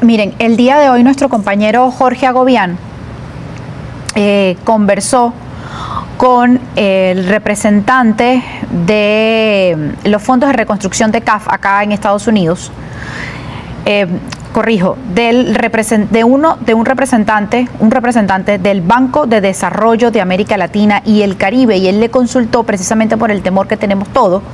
Miren, el día de hoy nuestro compañero Jorge Agobián conversó con el representante de los fondos de reconstrucción de CAF acá en Estados Unidos, un representante del Banco de Desarrollo de América Latina y el Caribe, y él le consultó precisamente por el temor que tenemos todos,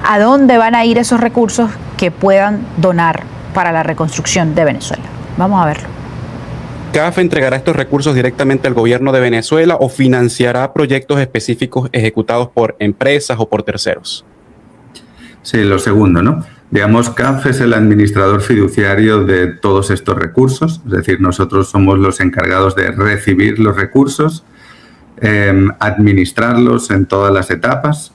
a dónde van a ir esos recursos que puedan donar para la reconstrucción de Venezuela. Vamos a verlo. ¿CAF entregará estos recursos directamente al gobierno de Venezuela o financiará proyectos específicos ejecutados por empresas o por terceros? Sí, lo segundo, ¿no? Digamos, CAF es el administrador fiduciario de todos estos recursos, es decir, nosotros somos los encargados de recibir los recursos, administrarlos en todas las etapas,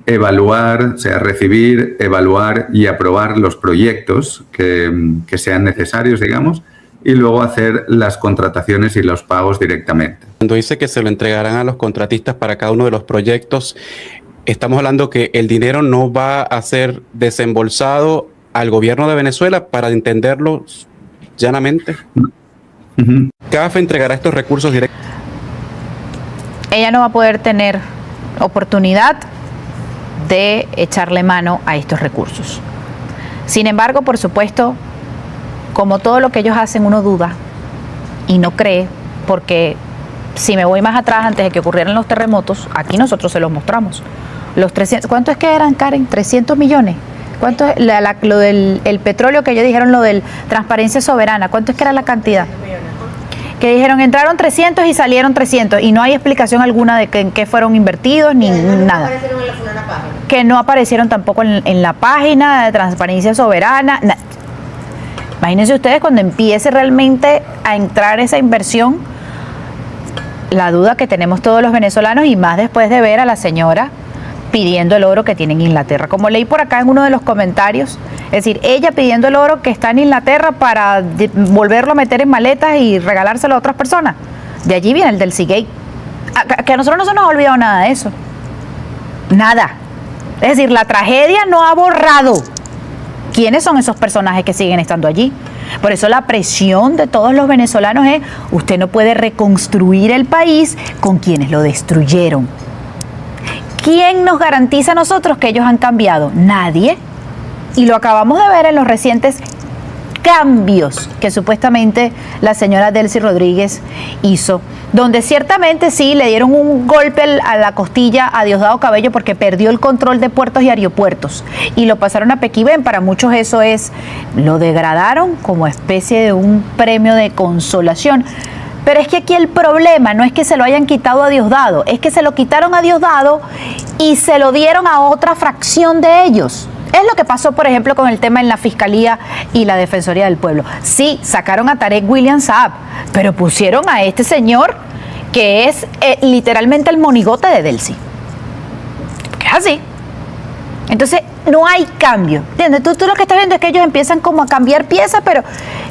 evaluar, o sea, recibir, evaluar y aprobar los proyectos que sean necesarios, digamos, y luego hacer las contrataciones y los pagos directamente. Cuando dice que se lo entregarán a los contratistas para cada uno de los proyectos, estamos hablando que el dinero no va a ser desembolsado al gobierno de Venezuela, para entenderlo llanamente. CAF entregará estos recursos directamente. Ella no va a poder tener oportunidad de echarle mano a estos recursos. Sin embargo, por supuesto, como todo lo que ellos hacen, uno duda y no cree, porque si me voy más atrás, antes de que ocurrieran los terremotos, aquí nosotros se los mostramos. Los 300, ¿cuánto es que eran, Karen? 300 millones. ¿Cuánto es lo del el petróleo que ellos dijeron, lo del Transparencia Soberana? ¿Cuánto es que era la cantidad? Que dijeron, entraron 300 y salieron 300, y no hay explicación alguna de en qué fueron invertidos ni nada. Que no aparecieron tampoco en la página de Transparencia Soberana. Imagínense ustedes cuando empiece realmente a entrar esa inversión, la duda que tenemos todos los venezolanos, y más después de ver a la señora pidiendo el oro que tiene en Inglaterra. Como leí por acá en uno de los comentarios, es decir, ella pidiendo el oro que está en Inglaterra para volverlo a meter en maletas y regalárselo a otras personas. De allí viene el del Seagate. Que a nosotros no se nos ha olvidado nada de eso. Nada. Es decir, la tragedia no ha borrado quiénes son esos personajes que siguen estando allí. Por eso la presión de todos los venezolanos es, usted no puede reconstruir el país con quienes lo destruyeron. ¿Quién nos garantiza a nosotros que ellos han cambiado? Nadie. Y lo acabamos de ver en los recientes cambios que supuestamente la señora Delcy Rodríguez hizo, donde ciertamente sí le dieron un golpe a la costilla a Diosdado Cabello porque perdió el control de puertos y aeropuertos y lo pasaron a Pequibén. Para muchos eso es, lo degradaron como especie de un premio de consolación. Pero es que aquí el problema no es que se lo hayan quitado a Diosdado, es que se lo quitaron a Diosdado y se lo dieron a otra fracción de ellos. Es lo que pasó, por ejemplo, con el tema en la Fiscalía y la Defensoría del Pueblo. Sí, sacaron a Tarek William Saab, pero pusieron a este señor que es literalmente el monigote de Delcy. Que es así. Entonces, no hay cambio. ¿Entiendes? Tú lo que estás viendo es que ellos empiezan como a cambiar piezas, pero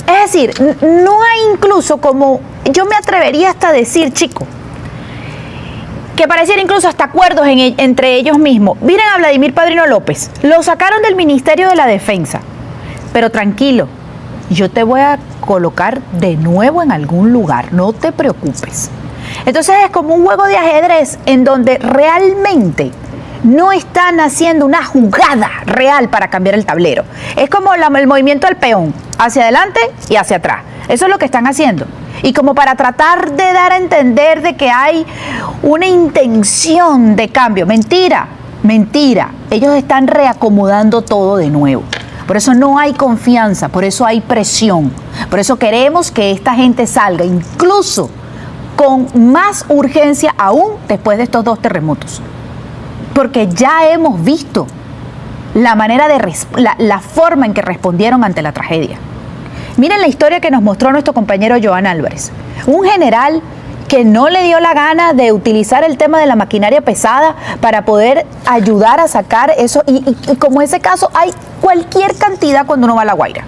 es decir, no hay incluso como, yo me atrevería hasta a decir, chico, que pareciera incluso hasta acuerdos entre ellos mismos. Miren a Vladimir Padrino López, lo sacaron del Ministerio de la Defensa, pero tranquilo, yo te voy a colocar de nuevo en algún lugar, no te preocupes. Entonces es como un juego de ajedrez en donde realmente no están haciendo una jugada real para cambiar el tablero. Es como el movimiento del peón, hacia adelante y hacia atrás. Eso es lo que están haciendo. Y como para tratar de dar a entender de que hay una intención de cambio. Mentira, mentira. Ellos están reacomodando todo de nuevo. Por eso no hay confianza, por eso hay presión. Por eso queremos que esta gente salga, incluso con más urgencia aún después de estos 2 terremotos. Porque ya hemos visto la manera de la forma en que respondieron ante la tragedia. Miren la historia que nos mostró nuestro compañero Joan Álvarez, un general que no le dio la gana de utilizar el tema de la maquinaria pesada para poder ayudar a sacar eso. Y como ese caso, hay cualquier cantidad cuando uno va a La Guaira.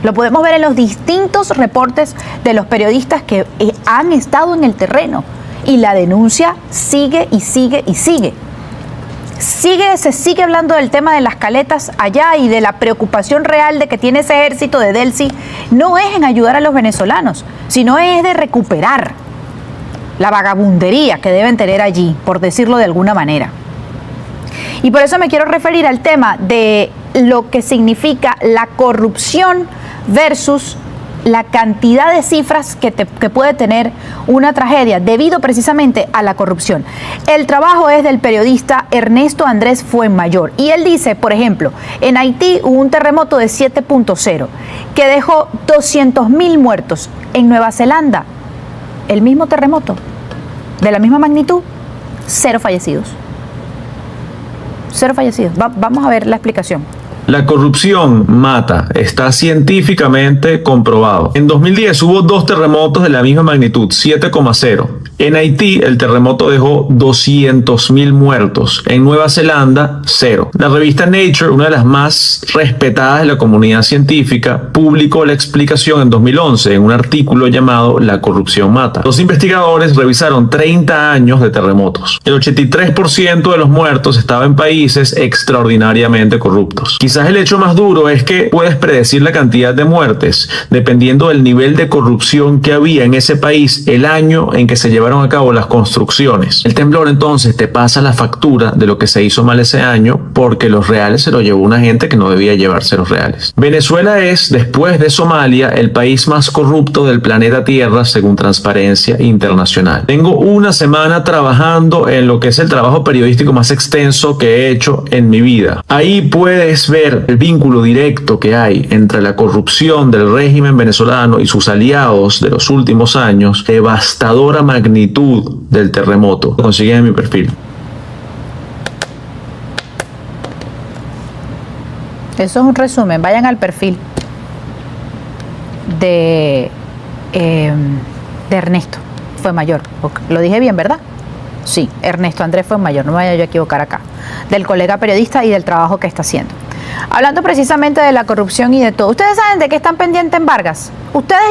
Lo podemos ver en los distintos reportes de los periodistas que han estado en el terreno. Y la denuncia sigue y sigue y sigue. Se sigue hablando del tema de las caletas allá y de la preocupación real de que tiene ese ejército de Delcy. No es en ayudar a los venezolanos, sino es de recuperar la vagabundería que deben tener allí, por decirlo de alguna manera. Y por eso me quiero referir al tema de lo que significa la corrupción versus la cantidad de cifras que puede tener una tragedia debido precisamente a la corrupción. El trabajo es del periodista Ernesto Andrés Fuenmayor y él dice, por ejemplo, en Haití hubo un terremoto de 7.0 que dejó 200.000 muertos. En Nueva Zelanda, el mismo terremoto, de la misma magnitud, 0 fallecidos. 0 fallecidos. Vamos a ver la explicación. La corrupción mata, está científicamente comprobado. En 2010 hubo 2 terremotos de la misma magnitud, 7,0. En Haití el terremoto dejó 200.000 muertos. En Nueva Zelanda, 0. La revista Nature, una de las más respetadas de la comunidad científica, publicó la explicación en 2011 en un artículo llamado La corrupción mata. Los investigadores revisaron 30 años de terremotos. El 83% de los muertos estaba en países extraordinariamente corruptos. Quizás el hecho más duro es que puedes predecir la cantidad de muertes dependiendo del nivel de corrupción que había en ese país el año en que se llevaron a cabo las construcciones. El temblor entonces te pasa la factura de lo que se hizo mal ese año porque los reales se lo llevó una gente que no debía llevarse los reales. Venezuela es, después de Somalia, el país más corrupto del planeta Tierra según Transparencia Internacional. Tengo una semana trabajando en lo que es el trabajo periodístico más extenso que he hecho en mi vida. Ahí puedes ver el vínculo directo que hay entre la corrupción del régimen venezolano y sus aliados de los últimos años, devastadora magnitud del terremoto. Lo consiguen en mi perfil. Eso es un resumen. Vayan al perfil de Ernesto Fuenmayor. Lo dije bien, ¿verdad? Sí, Ernesto Andrés Fuenmayor, no me vaya yo a equivocar acá. Del colega periodista y del trabajo que está haciendo. Hablando precisamente de la corrupción y de todo. ¿Ustedes saben de qué están pendientes en Vargas? ¿Ustedes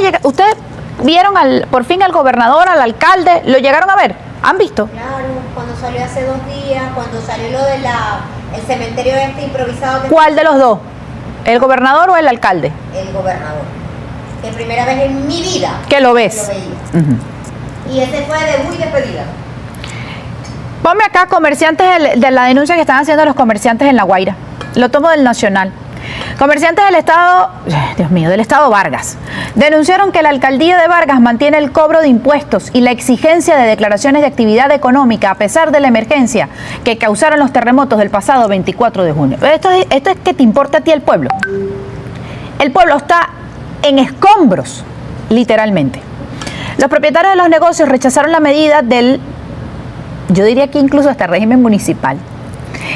vieron por fin al gobernador, al alcalde? ¿Lo llegaron a ver? ¿Han visto? Claro, cuando salió hace 2 días, cuando salió lo del el cementerio improvisado. ¿Cuál de los dos? ¿El gobernador o el alcalde? El gobernador. Que primera vez en mi vida. ¿Que lo ves? Que lo veía. Y ese fue de muy despedida. Ponme acá comerciantes de la denuncia que están haciendo los comerciantes en La Guaira. Lo tomo del Nacional. Comerciantes del estado, Dios mío, del estado Vargas, denunciaron que la alcaldía de Vargas mantiene el cobro de impuestos y la exigencia de declaraciones de actividad económica a pesar de la emergencia que causaron los terremotos del pasado 24 de junio. Esto es que te importa a ti el pueblo. El pueblo está en escombros, literalmente. Los propietarios de los negocios rechazaron la medida yo diría que incluso hasta el régimen municipal,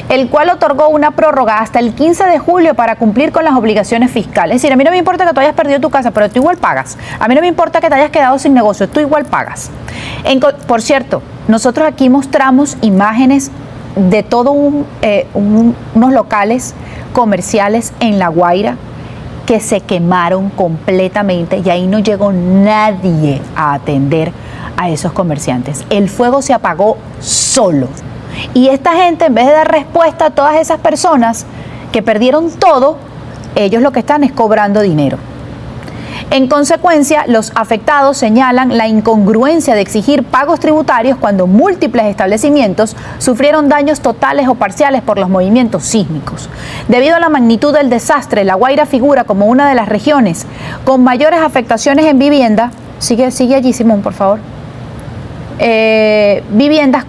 el cual otorgó una prórroga hasta el 15 de julio para cumplir con las obligaciones fiscales. Es decir, a mí no me importa que tú hayas perdido tu casa, pero tú igual pagas. A mí no me importa que te hayas quedado sin negocio, tú igual pagas. Por cierto, nosotros aquí mostramos imágenes de todos unos locales comerciales en La Guaira que se quemaron completamente y ahí no llegó nadie a atender a esos comerciantes. El fuego se apagó solo. Y esta gente, en vez de dar respuesta a todas esas personas que perdieron todo, ellos lo que están es cobrando dinero. En consecuencia, los afectados señalan la incongruencia de exigir pagos tributarios cuando múltiples establecimientos sufrieron daños totales o parciales por los movimientos sísmicos. Debido a la magnitud del desastre, La Guaira figura como una de las regiones con mayores afectaciones en vivienda. Sigue allí, Simón, por favor. Viviendas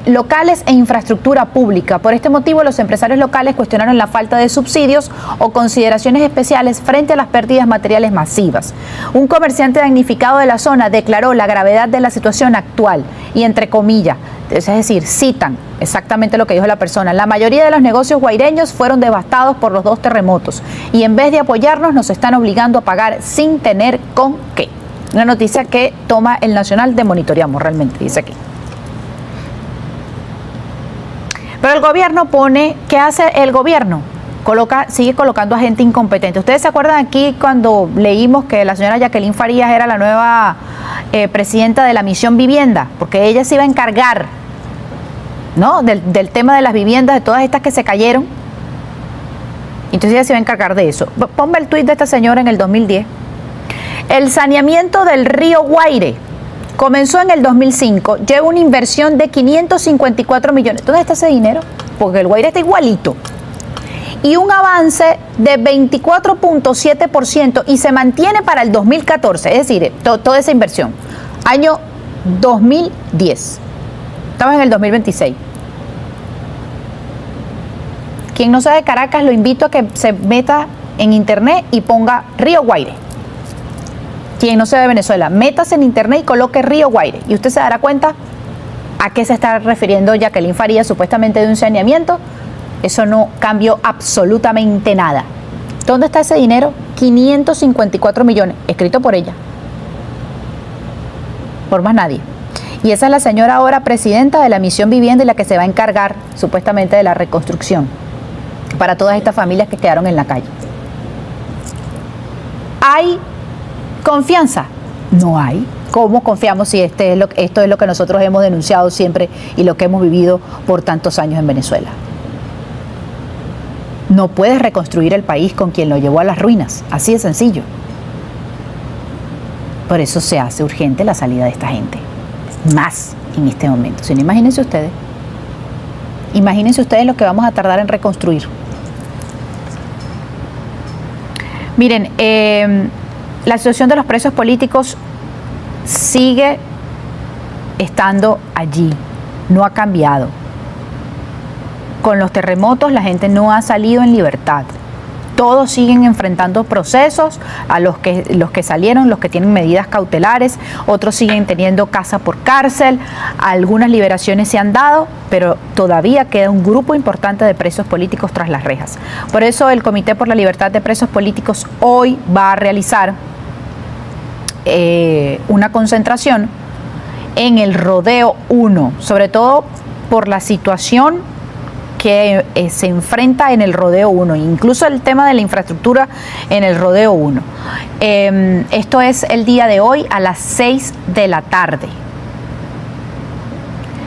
locales e infraestructura pública. Por este motivo, los empresarios locales cuestionaron la falta de subsidios o consideraciones especiales frente a las pérdidas materiales masivas. Un comerciante damnificado de la zona declaró la gravedad de la situación actual y, entre comillas, es decir, citan exactamente lo que dijo la persona: la mayoría de los negocios guaireños fueron devastados por los 2 terremotos y en vez de apoyarnos nos están obligando a pagar sin tener con qué. Una noticia que toma el Nacional de Monitoreamos, realmente, dice aquí. Pero el gobierno pone, ¿qué hace el gobierno? Sigue colocando a gente incompetente. ¿Ustedes se acuerdan aquí cuando leímos que la señora Jacqueline Farías era la nueva presidenta de la Misión Vivienda? Porque ella se iba a encargar, ¿no?, del tema de las viviendas, de todas estas que se cayeron. Entonces ella se iba a encargar de eso. Ponme el tuit de esta señora en el 2010. El saneamiento del río Guaire comenzó en el 2005. Lleva una inversión de 554 millones. ¿Dónde está ese dinero? Porque el Guaire está igualito. Y un avance de 24.7% y se mantiene para el 2014, es decir, toda esa inversión. Año 2010. Estamos en el 2026. Quien no sea de Caracas, lo invito a que se meta en internet y ponga Río Guaire. Quien no sea de Venezuela, métase en internet y coloque Río Guaire. Y usted se dará cuenta a qué se está refiriendo Jacqueline Farías, supuestamente de un saneamiento. Eso no cambió absolutamente nada. ¿Dónde está ese dinero? 554 millones, escrito por ella. Por más nadie. Y esa es la señora ahora presidenta de la Misión Vivienda y la que se va a encargar supuestamente de la reconstrucción para todas estas familias que quedaron en la calle. ¿Hay confianza? No hay. ¿Cómo confiamos si esto es lo que nosotros hemos denunciado siempre y lo que hemos vivido por tantos años en Venezuela? No puedes reconstruir el país con quien lo llevó a las ruinas, así de sencillo. Por eso se hace urgente la salida de esta gente, más en este momento. Si no, imagínense ustedes lo que vamos a tardar en reconstruir. Miren, la situación de los presos políticos sigue estando allí, no ha cambiado. Con los terremotos la gente no ha salido en libertad. Todos siguen enfrentando procesos, a los que salieron, los que tienen medidas cautelares, otros siguen teniendo casa por cárcel, algunas liberaciones se han dado, pero todavía queda un grupo importante de presos políticos tras las rejas. Por eso el Comité por la Libertad de Presos Políticos hoy va a realizar una concentración en el Rodeo 1, sobre todo por la situación que se enfrenta en el Rodeo 1, incluso el tema de la infraestructura en el Rodeo 1. Esto es el día de hoy a las 6 de la tarde.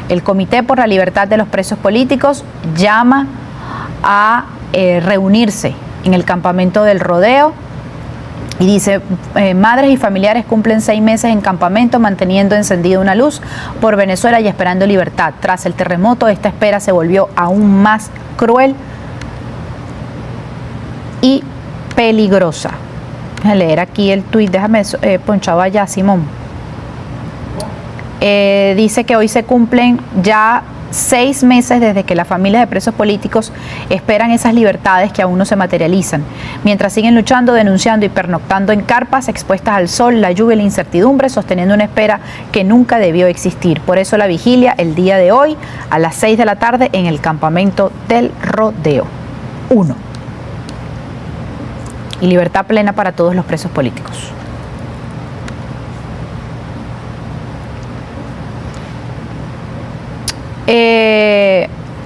El Comité por la Libertad de los Presos Políticos llama a reunirse en el campamento del Rodeo y dice, madres y familiares cumplen 6 meses en campamento manteniendo encendida una luz por Venezuela y esperando libertad. Tras el terremoto, esta espera se volvió aún más cruel y peligrosa. Voy a leer aquí el tuit, déjame ponchado allá, Simón. Dice que hoy se cumplen ya 6 meses desde que las familias de presos políticos esperan esas libertades que aún no se materializan, mientras siguen luchando, denunciando y pernoctando en carpas expuestas al sol, la lluvia y la incertidumbre, sosteniendo una espera que nunca debió existir. Por eso la vigilia el día de hoy a las 6 de la tarde en el campamento del Rodeo 1. Y libertad plena para todos los presos políticos.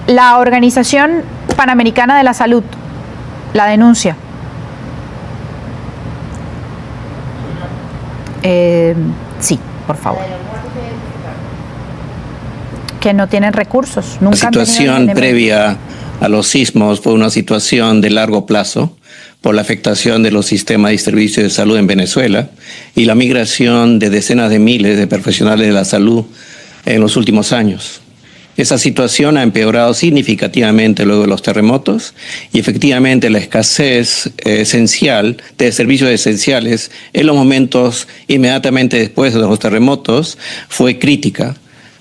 La Organización Panamericana de la Salud la denuncia. Sí, por favor. Que no tienen recursos. Nunca la situación previa a los sismos fue una situación de largo plazo por la afectación de los sistemas de servicios de salud en Venezuela y la migración de decenas de miles de profesionales de la salud en los últimos años. Esa situación ha empeorado significativamente luego de los terremotos y efectivamente la escasez esencial de servicios esenciales en los momentos inmediatamente después de los terremotos fue crítica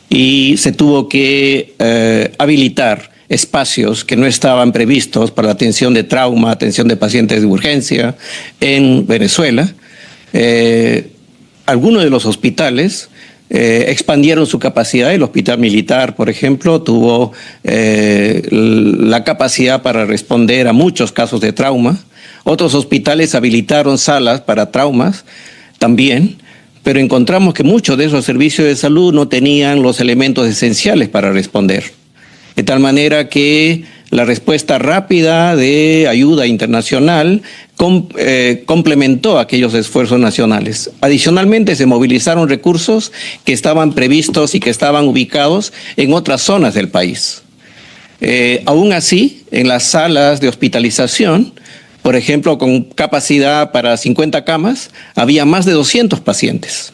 y se tuvo que habilitar espacios que no estaban previstos para la atención de trauma, atención de pacientes de urgencia en Venezuela. Algunos de los hospitales expandieron su capacidad. El hospital militar, por ejemplo, tuvo la capacidad para responder a muchos casos de trauma. Otros hospitales habilitaron salas para traumas también, pero encontramos que muchos de esos servicios de salud no tenían los elementos esenciales para responder. De tal manera que la respuesta rápida de ayuda internacional complementó aquellos esfuerzos nacionales. Adicionalmente, se movilizaron recursos que estaban previstos y que estaban ubicados en otras zonas del país. Aún así, en las salas de hospitalización, por ejemplo, con capacidad para 50 camas, había más de 200 pacientes.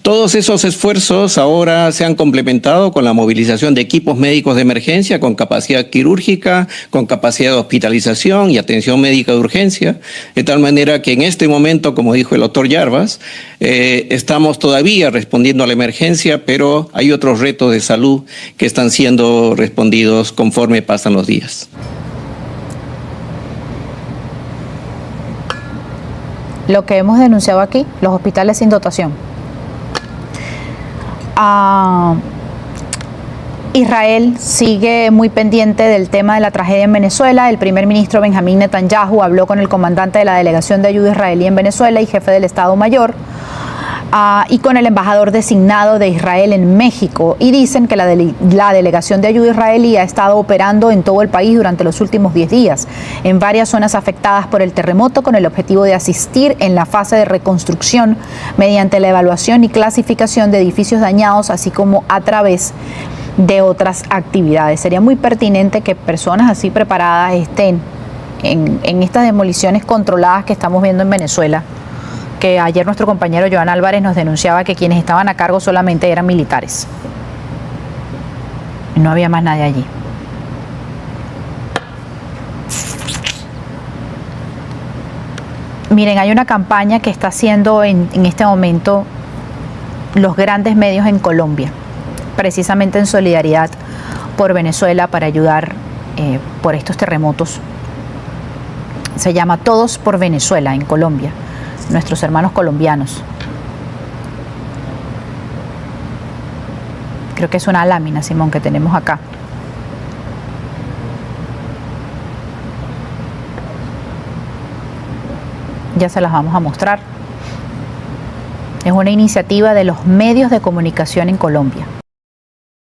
Todos esos esfuerzos ahora se han complementado con la movilización de equipos médicos de emergencia con capacidad quirúrgica, con capacidad de hospitalización y atención médica de urgencia, de tal manera que en este momento, como dijo el doctor Yarvas, estamos todavía respondiendo a la emergencia, pero hay otros retos de salud que están siendo respondidos conforme pasan los días. Lo que hemos denunciado aquí, los hospitales sin dotación. Israel sigue muy pendiente del tema de la tragedia en Venezuela. El primer ministro Benjamín Netanyahu habló con el comandante de la delegación de ayuda israelí en Venezuela y jefe del Estado Mayor, y con el embajador designado de Israel en México, y dicen que la delegación de ayuda israelí ha estado operando en todo el país durante los últimos 10 días, en varias zonas afectadas por el terremoto, con el objetivo de asistir en la fase de reconstrucción mediante la evaluación y clasificación de edificios dañados, así como a través de otras actividades. Sería muy pertinente que personas así preparadas estén en estas demoliciones controladas que estamos viendo en Venezuela, que ayer nuestro compañero Joan Álvarez nos denunciaba que quienes estaban a cargo solamente eran militares. No había más nadie allí. Miren, hay una campaña que está haciendo en este momento los grandes medios en Colombia, precisamente en solidaridad por Venezuela, para ayudar por estos terremotos. Se llama Todos por Venezuela en Colombia, nuestros hermanos colombianos. Creo que es una lámina, Simón, que tenemos acá. Ya se las vamos a mostrar. Es una iniciativa de los medios de comunicación en Colombia.